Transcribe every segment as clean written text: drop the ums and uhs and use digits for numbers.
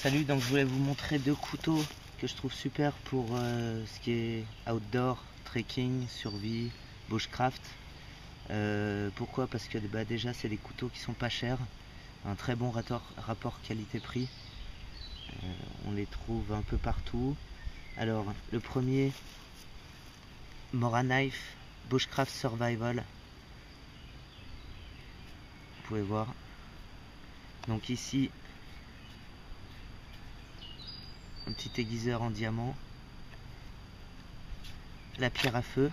Salut, donc je voulais vous montrer deux couteaux que je trouve super pour ce qui est outdoor, trekking, survie, bushcraft. Pourquoi? Parce que déjà c'est des couteaux qui sont pas chers, un très bon rapport qualité-prix. On les trouve un peu partout. Alors le premier, Mora Knife Bushcraft Survival. Vous pouvez voir. Donc ici, un petit aiguiseur en diamant, la pierre à feu.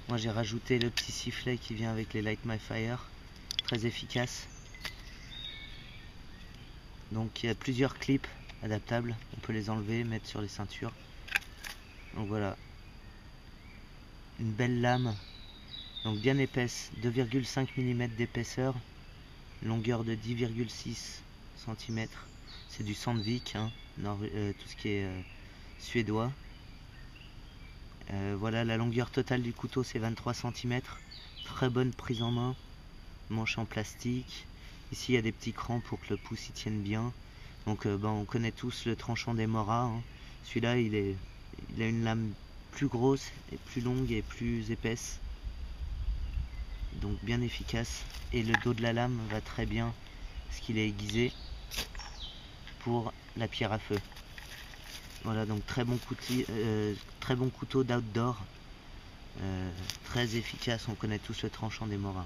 Moi j'ai rajouté le petit sifflet qui vient avec les Light My Fire, très efficace. Donc il y a plusieurs clips adaptables, on peut les enlever, mettre sur les ceintures. Donc voilà, une belle lame, donc bien épaisse, 2,5 mm d'épaisseur, longueur de 10,6 cm. C'est du Sandvik, hein, tout ce qui est suédois. Voilà, la longueur totale du couteau c'est 23 cm. Très bonne prise en main, manche en plastique. Ici il y a des petits crans pour que le pouce y tienne bien. Donc on connaît tous le tranchant des Mora, hein. Celui-là il a une lame plus grosse et plus longue et plus épaisse, donc bien efficace. Et le dos de la lame va très bien parce qu'il est aiguisé pour la pierre à feu. Voilà, donc très bon couteau d'outdoor, très efficace. On connaît tous le tranchant des Mora.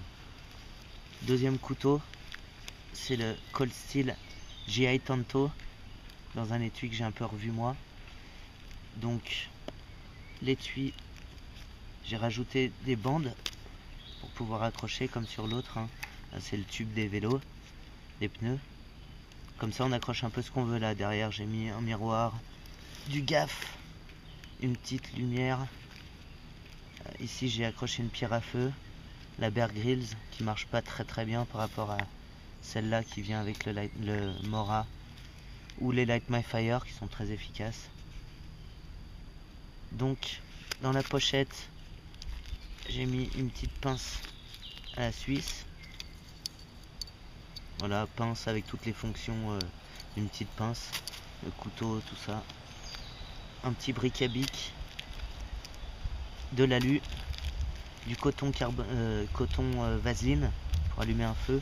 Deuxième couteau, c'est le Cold Steel GI Tanto, dans un étui que j'ai un peu revu moi. Donc l'étui, j'ai rajouté des bandes pour pouvoir accrocher comme sur l'autre, hein. C'est le tube des vélos, des pneus. Comme ça on accroche un peu ce qu'on veut. Là derrière j'ai mis un miroir, du gaff, une petite lumière. Ici j'ai accroché une pierre à feu, la Bear Grylls, qui marche pas très bien par rapport à celle-là qui vient avec le Mora ou les Light My Fire qui sont très efficaces. Donc dans la pochette j'ai mis une petite pince à la suisse. Voilà, pince avec toutes les fonctions d'une petite pince, le couteau, tout ça. Un petit bric à bic, de l'alu, du coton vaseline pour allumer un feu,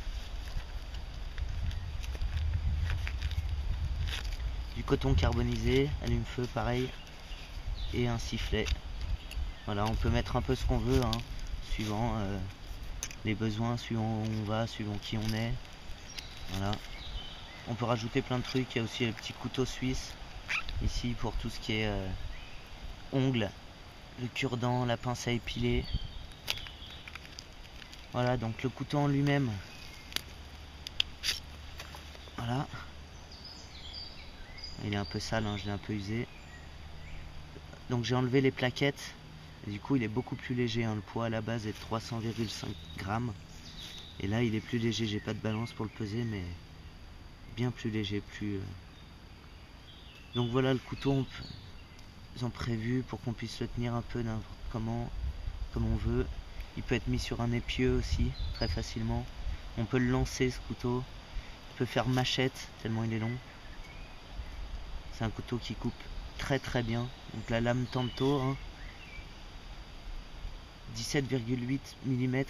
du coton carbonisé, allume-feu pareil, et un sifflet. Voilà, on peut mettre un peu ce qu'on veut, hein, suivant les besoins, suivant où on va, suivant qui on est. Voilà. On peut rajouter plein de trucs. Il y a aussi le petit couteau suisse ici pour tout ce qui est ongles, le cure-dent, la pince à épiler. Voilà, donc le couteau en lui-même, voilà, il est un peu sale, hein, je l'ai un peu usé. Donc j'ai enlevé les plaquettes et du coup il est beaucoup plus léger, hein. Le poids à la base est de 300,5 grammes et là il est plus léger. J'ai pas de balance pour le peser, mais bien plus léger, Donc voilà, le couteau, ils ont prévu pour qu'on puisse le tenir un peu n'importe comment, comme on veut. Il peut être mis sur un épieu aussi, très facilement. On peut le lancer, ce couteau. Il peut faire machette, tellement il est long. C'est un couteau qui coupe très bien. Donc la lame Tanto, hein, 17,8 mm,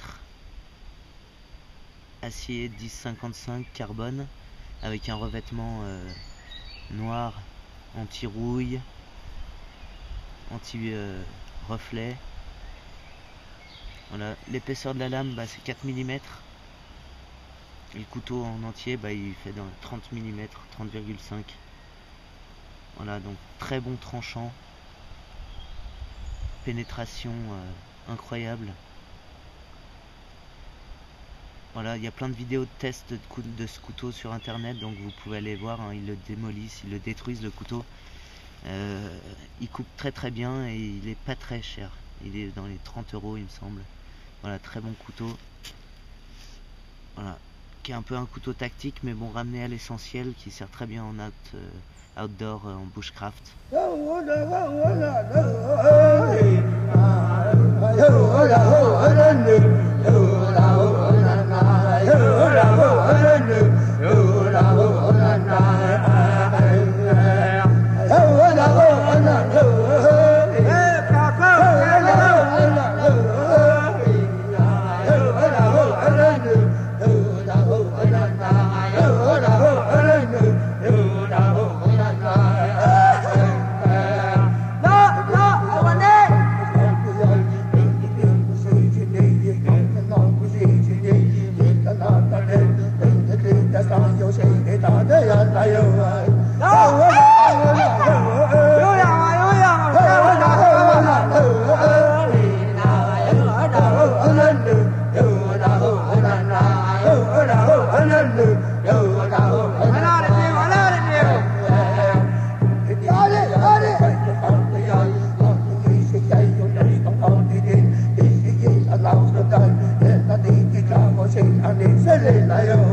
acier 1055 carbone, avec un revêtement noir anti-rouille. anti-reflet. Voilà, l'épaisseur de la lame, bah, c'est 4 mm. Et le couteau en entier, bah, il fait dans 30 mm, 30,5. Voilà, donc très bon tranchant. Pénétration incroyable. Voilà, il y a plein de vidéos de tests de ce couteau sur internet, donc vous pouvez aller voir, hein, ils le démolissent, ils le détruisent le couteau. Il coupe très très bien et il est pas très cher. Il est dans les 30 € il me semble. Voilà, très bon couteau. Voilà, qui est un peu un couteau tactique, mais bon, ramené à l'essentiel, qui sert très bien en outdoor, en bushcraft. Hãy subscribe cho kênh Ghiền Mì Gõ để không bỏ lỡ những video hấp dẫn.